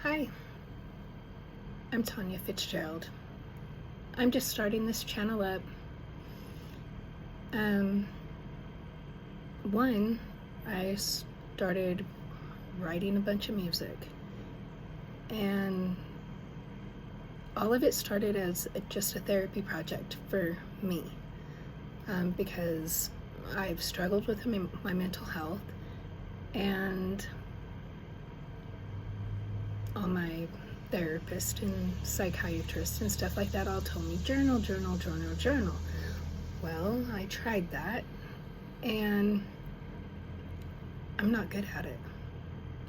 Hi, I'm Tonya Fitzgerald. I'm just starting this channel up. One, I started writing a bunch of music, and all of it started as just a therapy project for me, because I've struggled with my mental health, and all my therapist and psychiatrist and stuff like that all told me, journal, journal, journal, journal. Well, I tried that, and I'm not good at it.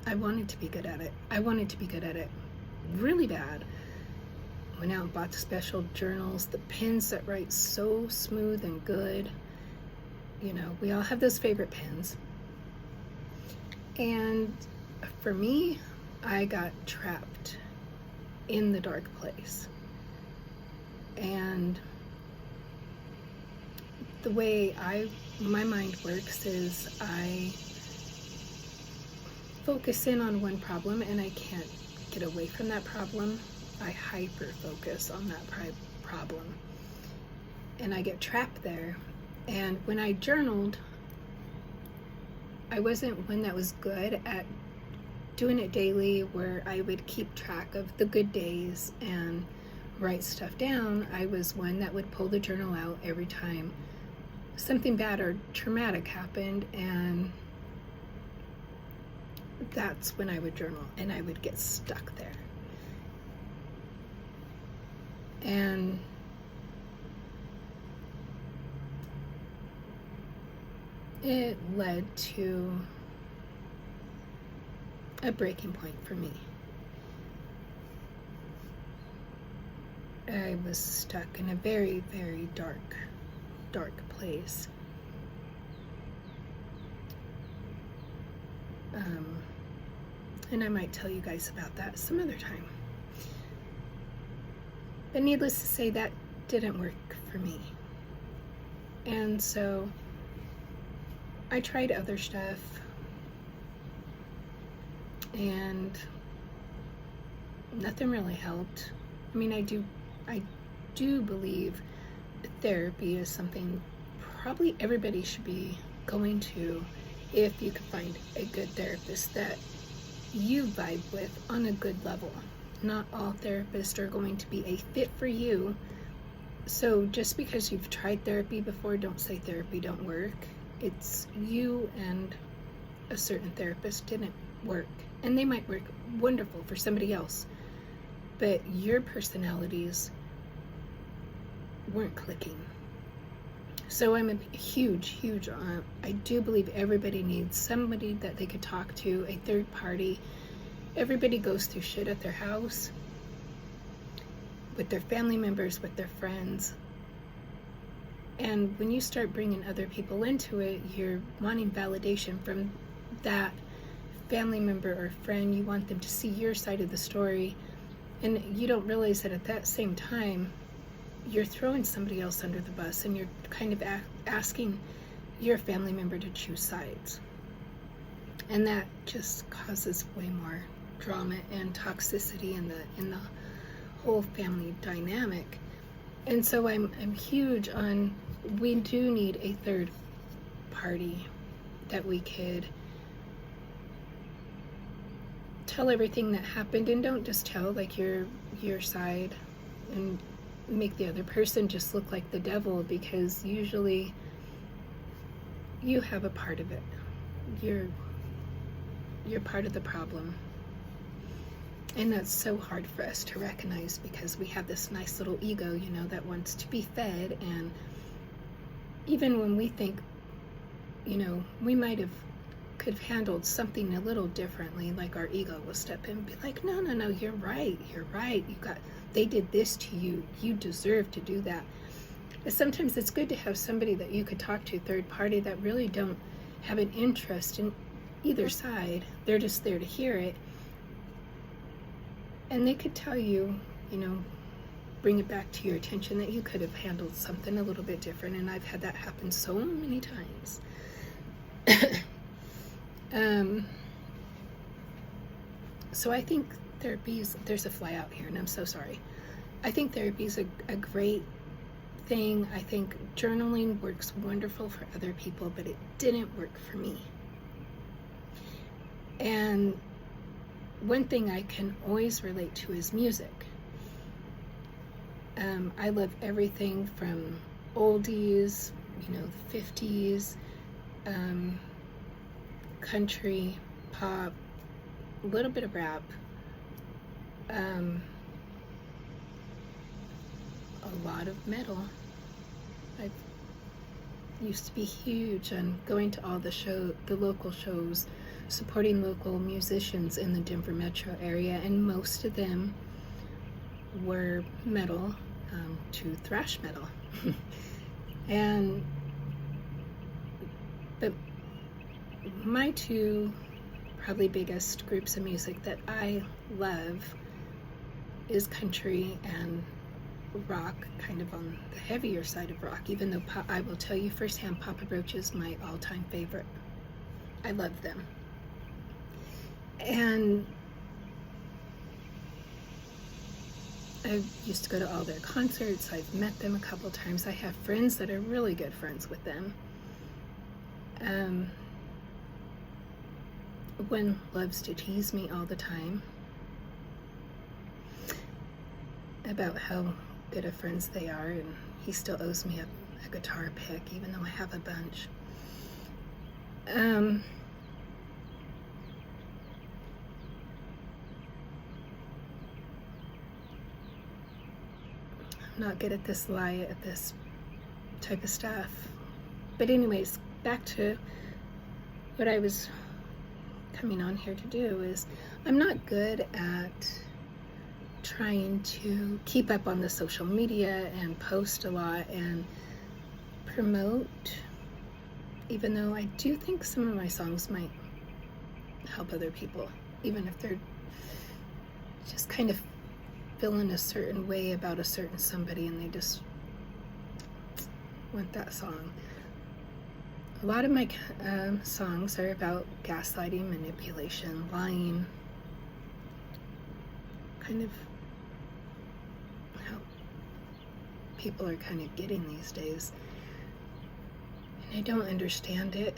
I wanted to be good at it. I wanted to be good at it really bad. Went out and bought the special journals, the pens that write so smooth and good. You know, we all have those favorite pens. And for me, I got trapped in the dark place. And the way my mind works is I focus in on one problem and I can't get away from that problem. I hyper focus on that problem and I get trapped there. And when I journaled, I wasn't one that was good at doing it daily, where I would keep track of the good days and write stuff down. I was one that would pull the journal out every time something bad or traumatic happened, and that's when I would journal, and I would get stuck there. And it led to a breaking point for me. I was stuck in a very, very dark place. And I might tell you guys about that some other time. But needless to say, that didn't work for me. And so I tried other stuff, and nothing really helped. I mean, I do believe therapy is something probably everybody should be going to if you can find a good therapist that you vibe with on a good level. Not all therapists are going to be a fit for you. So just because you've tried therapy before, don't say therapy don't work. It's you and a certain therapist didn't work, and they might work wonderful for somebody else, but your personalities weren't clicking. So I'm a huge I do believe everybody needs somebody that they could talk to, a third party. Everybody goes through shit at their house, with their family members, with their friends. And when you start bringing other people into it, you're wanting validation from that family member or friend. You want them to see your side of the story, and you don't realize that at that same time you're throwing somebody else under the bus, and you're kind of asking your family member to choose sides, and that just causes way more drama and toxicity in the whole family dynamic. And so I'm huge on, we do need a third party that we could tell everything that happened, and don't just tell like your side and make the other person just look like the devil, because usually you have a part of it. You're part of the problem. And that's so hard for us to recognize, because we have this nice little ego, you know, that wants to be fed. And even when we think, you know, we could have handled something a little differently, like our ego will step in and be like, no, you're right, they did this to you, you deserve to do that. But sometimes it's good to have somebody that you could talk to, third party, that really don't have an interest in either side. They're just there to hear it, and they could tell you, you know, bring it back to your attention that you could have handled something a little bit different. And I've had that happen so many times. So I think there's a fly out here and I'm so sorry. I think therapy is a great thing. I think journaling works wonderful for other people, but it didn't work for me. And one thing I can always relate to is music. I love everything from oldies, the 50s, country, pop, a little bit of rap, a lot of metal. I used to be huge on going to all the local shows, supporting local musicians in the Denver metro area, and most of them were metal to thrash metal. But my two probably biggest groups of music that I love is country and rock, kind of on the heavier side of rock, even though I will tell you firsthand, Papa Roach is my all-time favorite. I love them. And I used to go to all their concerts. I've met them a couple times. I have friends that are really good friends with them. One loves to tease me all the time about how good of friends they are, and he still owes me a guitar pick, even though I have a bunch. I'm not good at this type of stuff. But anyways, back to what I was coming on here to do is I'm not good at trying to keep up on the social media and post a lot and promote, even though I do think some of my songs might help other people, even if they're just kind of feeling a certain way about a certain somebody and they just want that song. A lot of my songs are about gaslighting, manipulation, lying, kind of how people are kind of getting these days. And I don't understand it.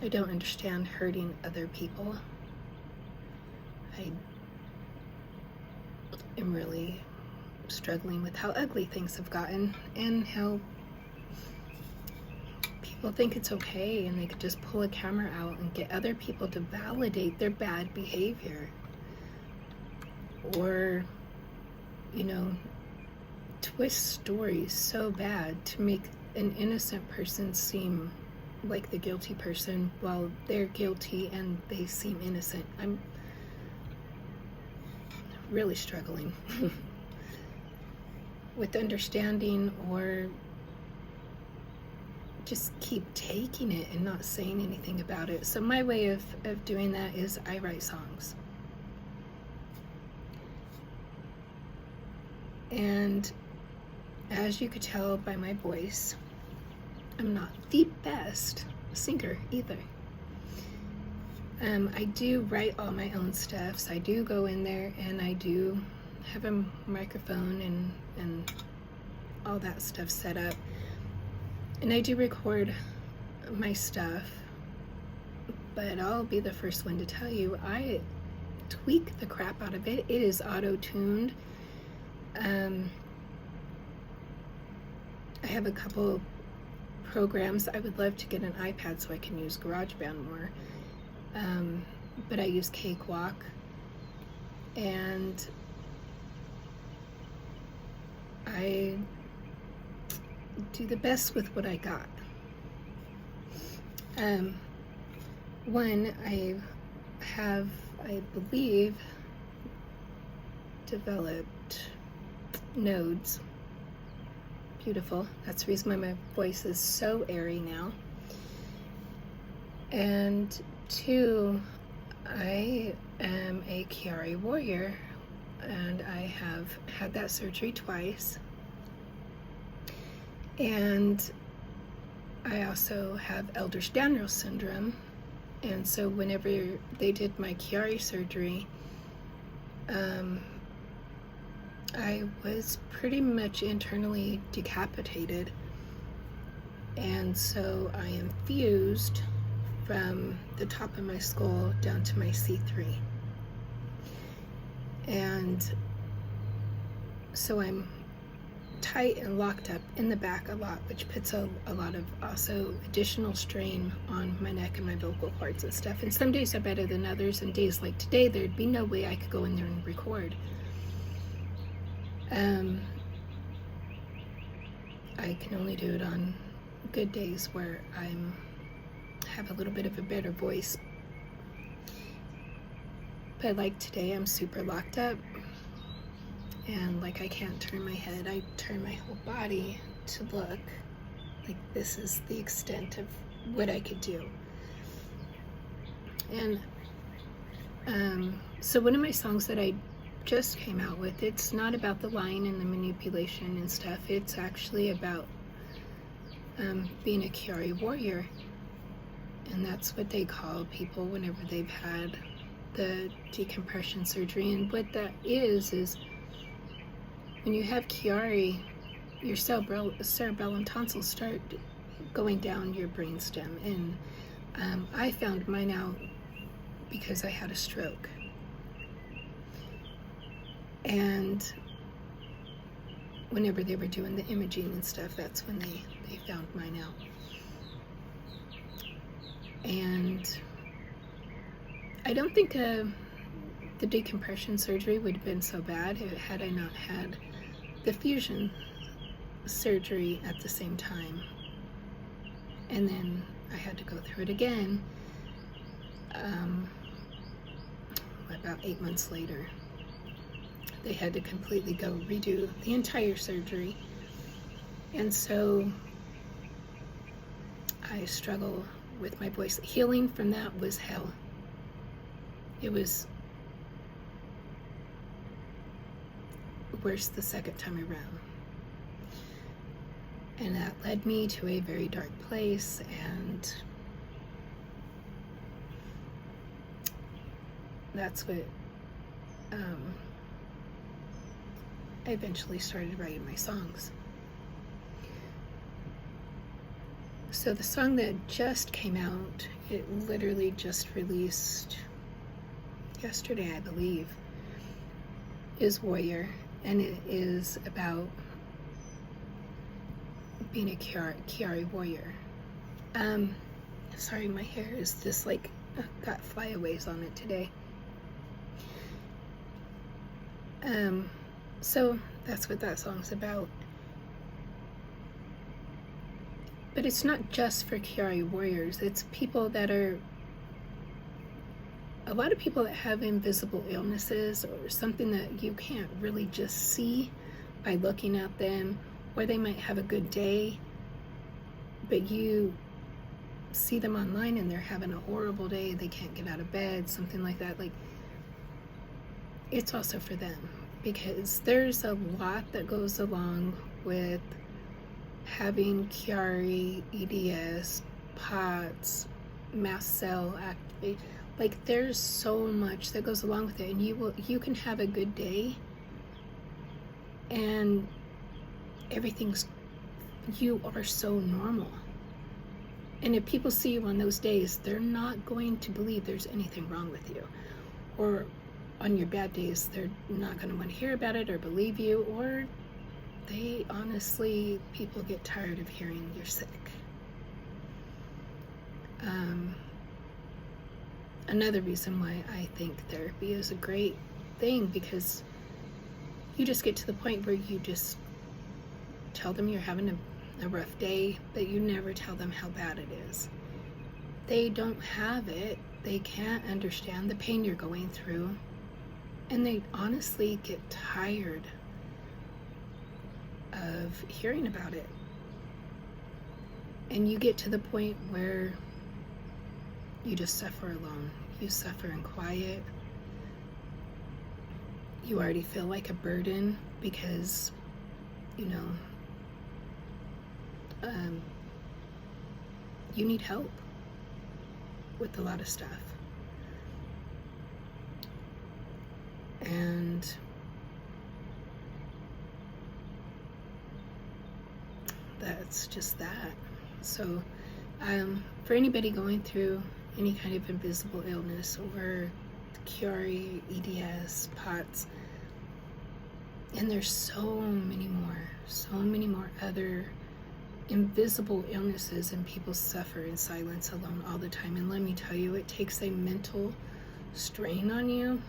I don't understand hurting other people. I am really struggling with how ugly things have gotten and how people think it's okay and they could just pull a camera out and get other people to validate their bad behavior, or twist stories so bad to make an innocent person seem like the guilty person while they're guilty and they seem innocent. I'm really struggling with understanding, or just keep taking it and not saying anything about it. So my way of doing that is I write songs. And as you could tell by my voice, I'm not the best singer either. I do write all my own stuff, so I do go in there and I do have a microphone and all that stuff set up. And I do record my stuff, but I'll be the first one to tell you, I tweak the crap out of it. It is auto-tuned. I have a couple programs. I would love to get an iPad so I can use GarageBand more. But I use Cakewalk, and I do the best with what I got. One, I have, I believe, developed nodes. Beautiful. That's the reason why my voice is so airy now. And two, I am a Chiari warrior, and I have had that surgery twice. And I also have Ehlers-Danlos syndrome, and so whenever they did my Chiari surgery, I was pretty much internally decapitated, and so I am fused from the top of my skull down to my C3, and so I'm tight and locked up in the back a lot, which puts a lot of also additional strain on my neck and my vocal cords and stuff. And some days are better than others, and days like today there'd be no way I could go in there and record. I can only do it on good days where have a little bit of a better voice. But like today, I'm super locked up, and like I can't turn my head. I turn my whole body to look. Like this is the extent of what I could do. And so one of my songs that I just came out with, it's not about the lying and the manipulation and stuff. It's actually about being a Chiari warrior, and that's what they call people whenever they've had the decompression surgery. And what that is when you have Chiari, your cerebellum tonsils start going down your brainstem, and I found mine out because I had a stroke. And whenever they were doing the imaging and stuff, that's when they found mine out. And I don't think the decompression surgery would have been so bad had I not had the fusion surgery at the same time. And then I had to go through it again about 8 months later. They had to completely go redo the entire surgery. And so I struggle with my voice. Healing from that was hell. It was worse the second time around. And that led me to a very dark place, and that's what I eventually started writing my songs. So the song that just came out, it literally just released yesterday, I believe, is Warrior, and it is about being a Chiari warrior. Sorry, my hair is just like got flyaways on it today. So that's what that song's about. But it's not just for Chiari warriors. It's people that are, a lot of people that have invisible illnesses or something that you can't really just see by looking at them, or they might have a good day, but you see them online and they're having a horrible day, they can't get out of bed, something like that. Like, it's also for them, because there's a lot that goes along with having Chiari, EDS, POTS, mast cell activate. Like, there's so much that goes along with it, and you can have a good day and you are so normal. And if people see you on those days, they're not going to believe there's anything wrong with you. Or on your bad days, they're not going to want to hear about it or believe you, or they honestly, people get tired of hearing you're sick. Another reason why I think therapy is a great thing, because you just get to the point where you just tell them you're having a rough day, but you never tell them how bad it is. They don't have it. They can't understand the pain you're going through, and they honestly get tired of hearing about it. And you get to the point where you just suffer alone. You suffer in quiet. You already feel like a burden because, you need help with a lot of stuff. And that's just that. So for anybody going through any kind of invisible illness or Curie, EDS, POTS, and there's so many more other invisible illnesses, and people suffer in silence alone all the time. And let me tell you, it takes a mental strain on you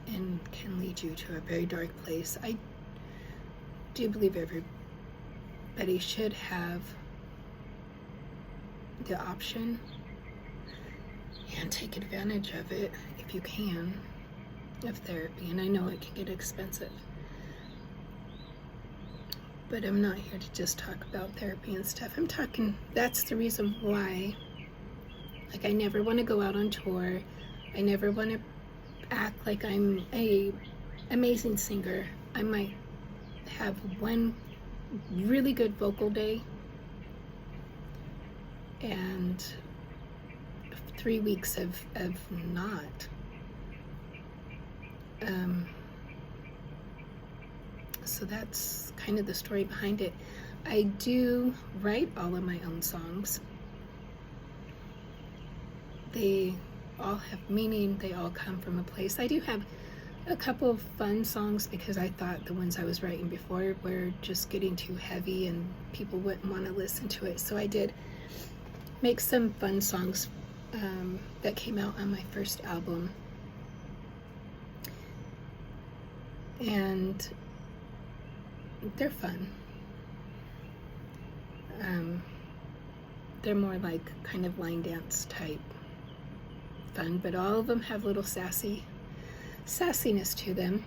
and can lead you to a very dark place. I do believe everybody should have the option and take advantage of it, if you can, of therapy. And I know it can get expensive, but I'm not here to just talk about therapy and stuff. That's the reason why, like, I never want to go out on tour. I never want to act like I'm a amazing singer. I might have one really good vocal day and 3 weeks of not. So that's kind of the story behind it. I do write all of my own songs. They all have meaning. They all come from a place. I do have a couple of fun songs because I thought the ones I was writing before were just getting too heavy and people wouldn't want to listen to it. So I did make some fun songs that came out on my first album. And they're fun. They're more like kind of line dance type fun, but all of them have little sassiness to them.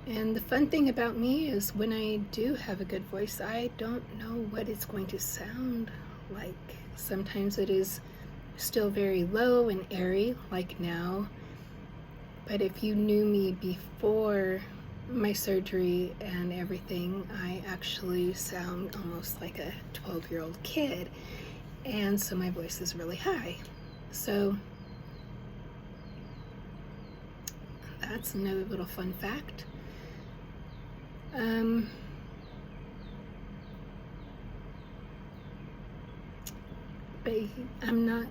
And the fun thing about me is when I do have a good voice, I don't know what it's going to sound like. Sometimes it is still very low and airy, like now. But if you knew me before my surgery and everything, I actually sound almost like a 12-year-old kid. And so my voice is really high. So that's another little fun fact. But I'm not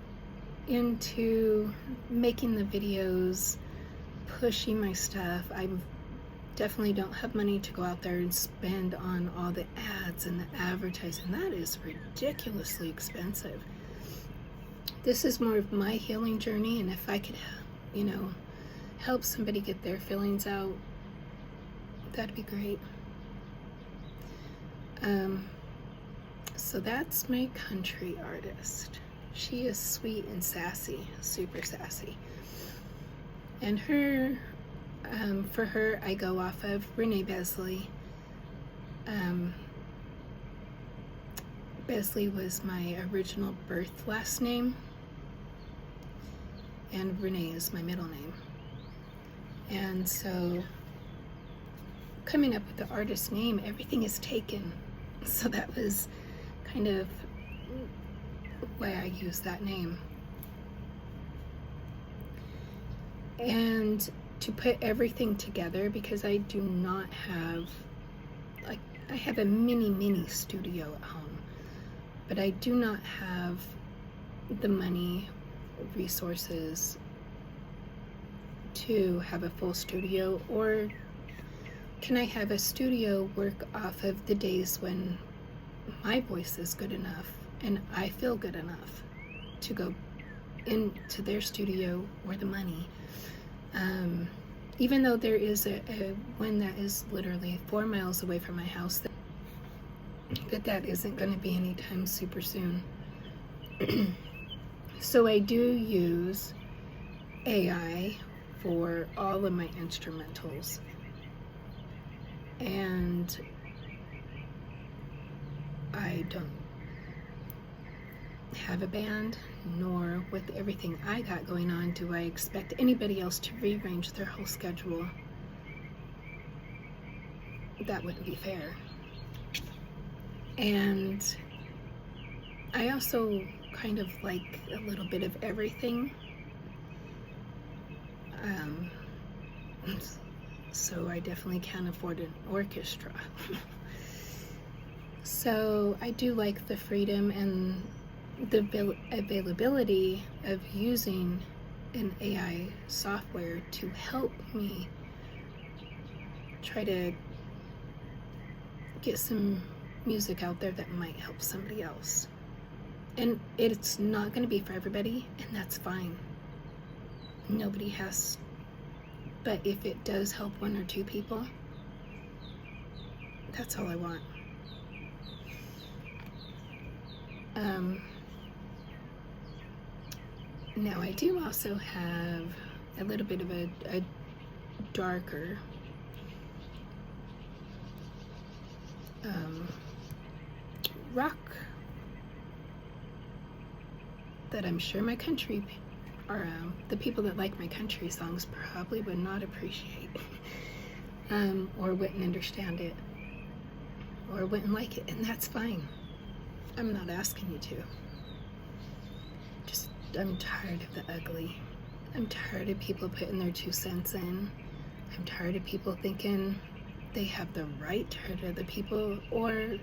into making the videos, pushing my stuff. I definitely don't have money to go out there and spend on all the ads and the advertising. That is ridiculously expensive. This is more of my healing journey, and if I could, help somebody get their feelings out, that'd be great. So that's my country artist. She is sweet and sassy, super sassy. And for her, I go off of Rene Besly. Besly was my original birth last name, and Rene is my middle name. And so, coming up with the artist name, everything is taken. So that was kind of why I used that name. And to put everything together, because I do not have, I have a mini studio at home, but I do not have the money, resources to have a full studio. Or can I have a studio work off of the days when my voice is good enough and I feel good enough to go into their studio or the money? Even though there is a one that is literally 4 miles away from my house, that isn't going to be anytime super soon. So I do use AI for all of my instrumentals, and I don't have a band, nor with everything I got going on do I expect anybody else to rearrange their whole schedule. That wouldn't be fair. And I also kind of like a little bit of everything. So I definitely can't afford an orchestra. So I do like the freedom and the availability of using an AI software to help me try to get some music out there that might help somebody else. And it's not going to be for everybody, and that's fine. Nobody has. But if it does help one or two people, that's all I want. Now I do also have a little bit of a darker rock that I'm sure my country, or the people that like my country songs probably would not appreciate, or wouldn't understand it, or wouldn't like it, and that's fine. I'm not asking you to. Just, I'm tired of the ugly. I'm tired of people putting their 2 cents in. I'm tired of people thinking they have the right to hurt other people, or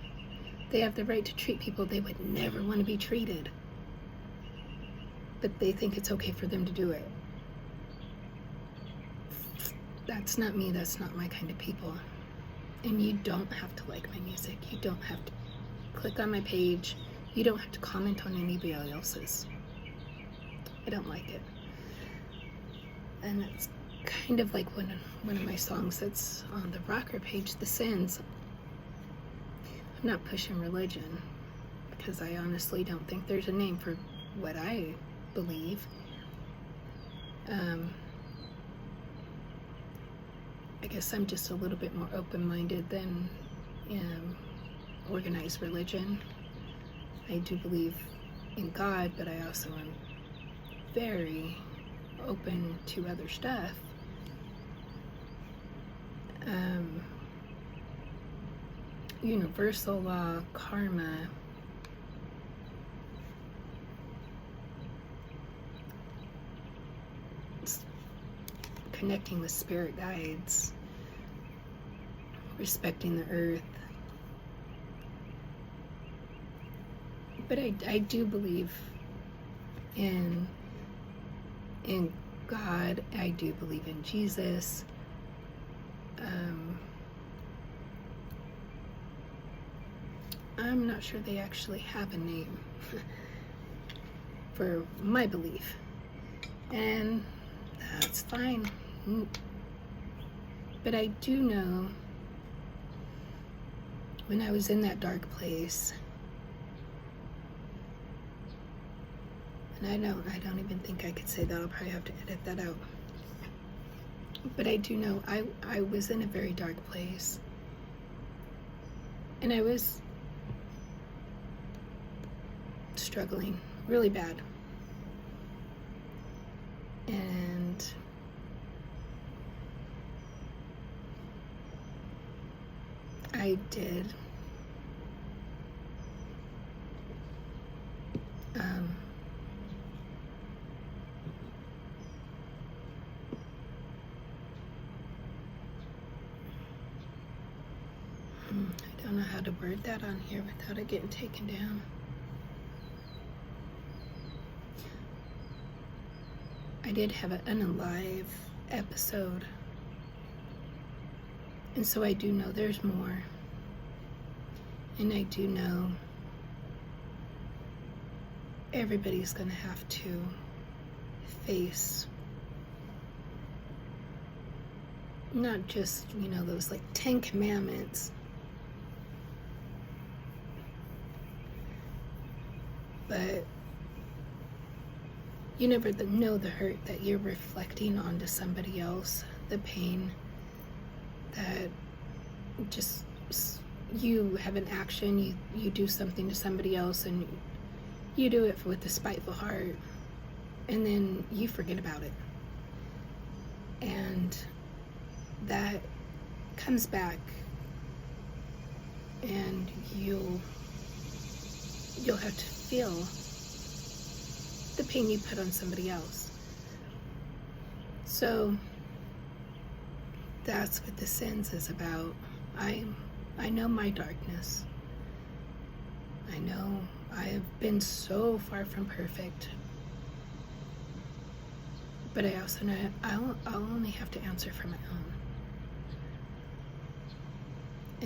they have the right to treat people they would never want to be treated. But they think it's okay for them to do it. That's not me. That's not my kind of people. And you don't have to like my music. You don't have to click on my page. You don't have to comment on anybody else's. I don't like it. And it's kind of like one of my songs that's on the rocker page, The Sins. I'm not pushing religion, because I honestly don't think there's a name for what I believe. I guess I'm just a little bit more open-minded than organized religion. I do believe in God, but I also am very open to other stuff. Universal law, karma, connecting with spirit guides, respecting the earth. But I do believe in God. I do believe in Jesus. I'm not sure they actually have a name for my belief, and that's fine. But I do know when I was in that dark place, and I don't even think I could say that. I'll probably have to edit that out. But I do know I was in a very dark place, and I was struggling really bad. And I did I don't know how to word that on here without it getting taken down. I did have an unalive episode, and so I do know there's more, and I do know everybody's gonna have to face not just, those like 10 commandments, but you never know the hurt that you're reflecting onto somebody else, the pain that just, you have an action, you do something to somebody else, and you do it with a spiteful heart, and then you forget about it. And that comes back, and you'll have to feel the pain you put on somebody else. So that's what the sins is about. I know my darkness. I know I have been so far from perfect. But I also know I'll only have to answer for my own.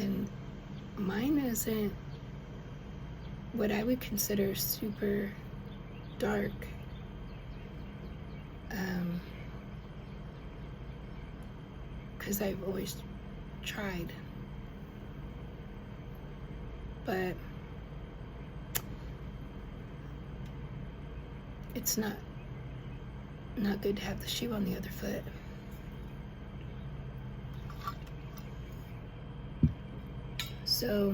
And mine isn't what I would consider super dark. Because I've always tried. But it's not good to have the shoe on the other foot. So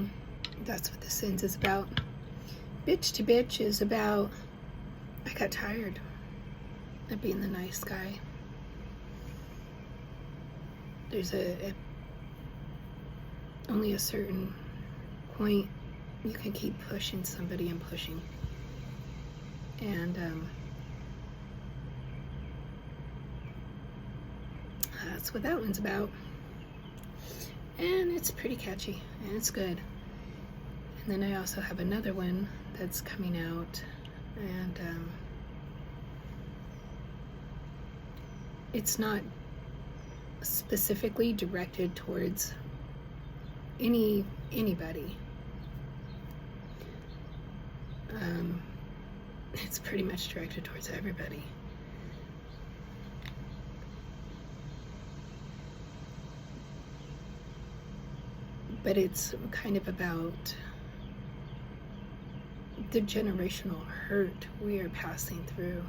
that's what the sins is about. Bitch to bitch is about, I got tired of being the nice guy. There's only a certain point you can keep pushing somebody and pushing. And that's what that one's about. And it's pretty catchy and it's good. And then I also have another one that's coming out, and it's not specifically directed towards anybody. It's pretty much directed towards everybody. But it's kind of about the generational hurt we are passing through.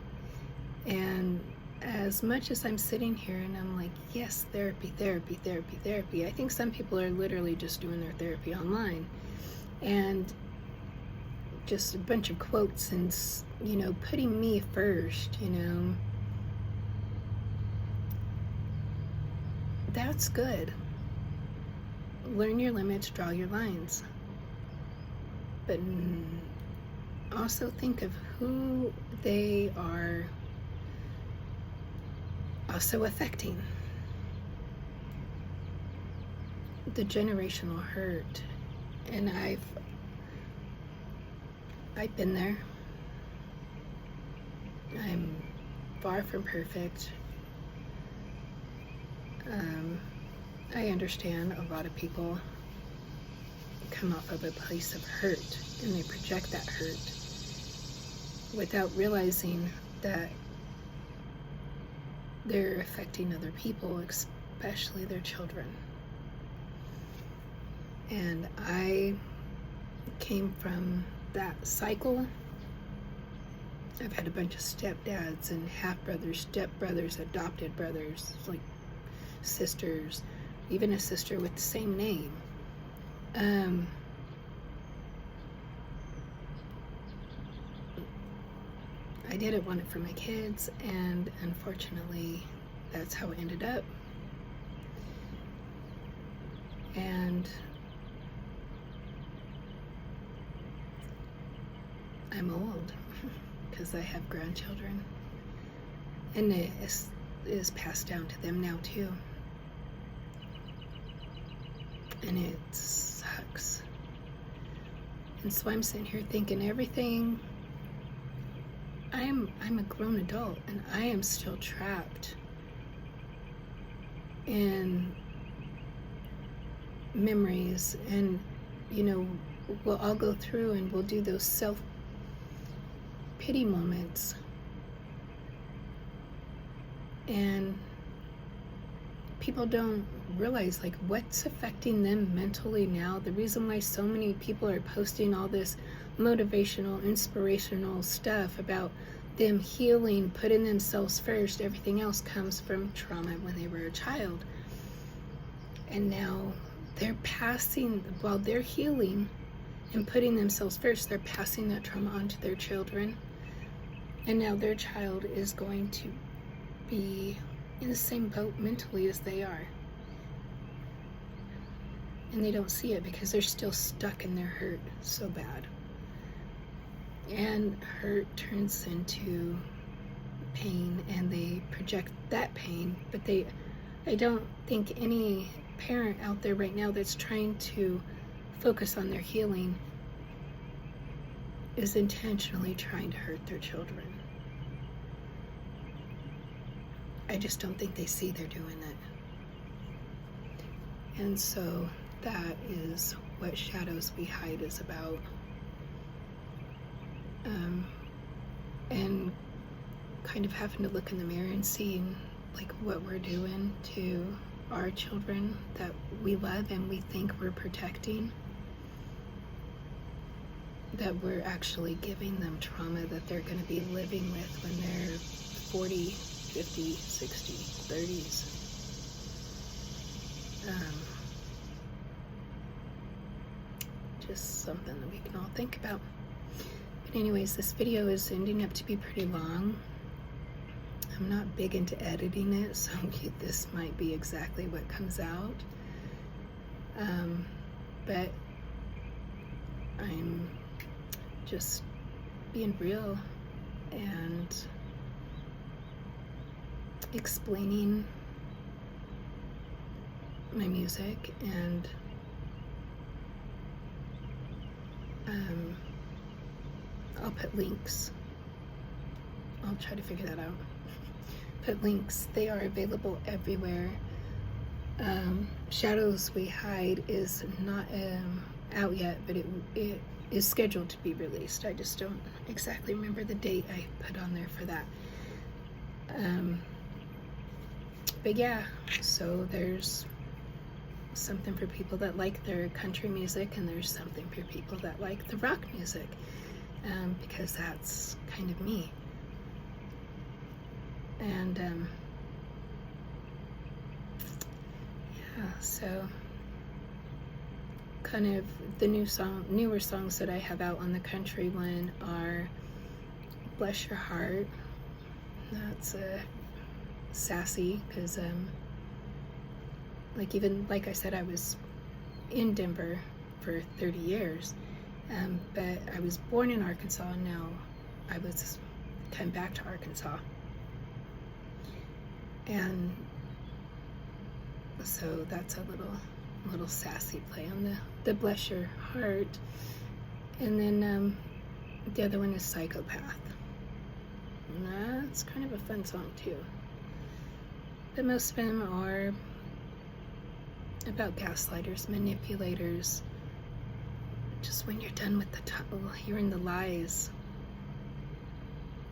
And as much as I'm sitting here and I'm like, yes, therapy, therapy, therapy, therapy, I think some people are literally just doing their therapy online. And just a bunch of quotes and, putting me first, That's good. Learn your limits, draw your lines. But also think of who they are also affecting. The generational hurt. And I've been there. I'm far from perfect. I understand a lot of people come off of a place of hurt and they project that hurt without realizing that they're affecting other people, especially their children. And I came from that cycle. I've had a bunch of stepdads and half-brothers, stepbrothers, adopted brothers, like sisters, even a sister with the same name. I didn't want it for my kids, and unfortunately, that's how it ended up. And I'm old because I have grandchildren, and it is passed down to them now too. And it sucks. And so I'm sitting here thinking everything. I'm a grown adult and I am still trapped in memories, and we'll all go through and we'll do those self-pity moments, and people don't realize like what's affecting them mentally now. The reason why so many people are posting all this motivational, inspirational stuff about them healing, putting themselves first, everything else comes from trauma when they were a child. And now they're passing, while they're healing and putting themselves first, they're passing that trauma on to their children. And now their child is going to be in the same boat mentally as they are. And they don't see it because they're still stuck in their hurt so bad. and hurt turns into pain, and they project that pain. But I don't think any parent out there right now that's trying to focus on their healing is intentionally trying to hurt their children. I just don't think they see they're doing it. And so that is what Shadows We Hide is about. And kind of having to look in the mirror and seeing like what we're doing to our children that we love and we think we're protecting, that we're actually giving them trauma that they're going to be living with when they're 40, 50, 60, 30s. Just something that we can all think about. But anyways, this video is ending up to be pretty long. I'm not big into editing it, so this might be exactly what comes out. But I'm just being real and explaining my music, and I'll put links. I'll try to figure that out. Put links. They are available everywhere. Shadows We Hide is not out yet, but it is scheduled to be released. I just don't exactly remember the date I put on there for that. But yeah, so there's something for people that like their country music, and there's something for people that like the rock music, because that's kind of me. And yeah, so kind of the newer songs that I have out on the country one are Bless Your Heart. That's sassy, because like I said, I was in Denver for 30 years, but I was born in Arkansas, and now I was come back to Arkansas. And so that's a little sassy play on the Bless Your Heart. And then the other one is Psychopath. And that's kind of a fun song too. But most of them are about gaslighters, manipulators. Just when you're done with hearing the lies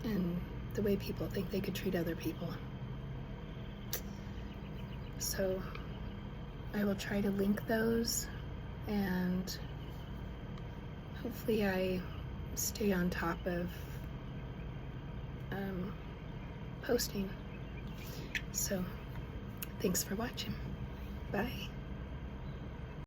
and the way people think they could treat other people. So I will try to link those, and hopefully I stay on top of posting. So thanks for watching. Bye.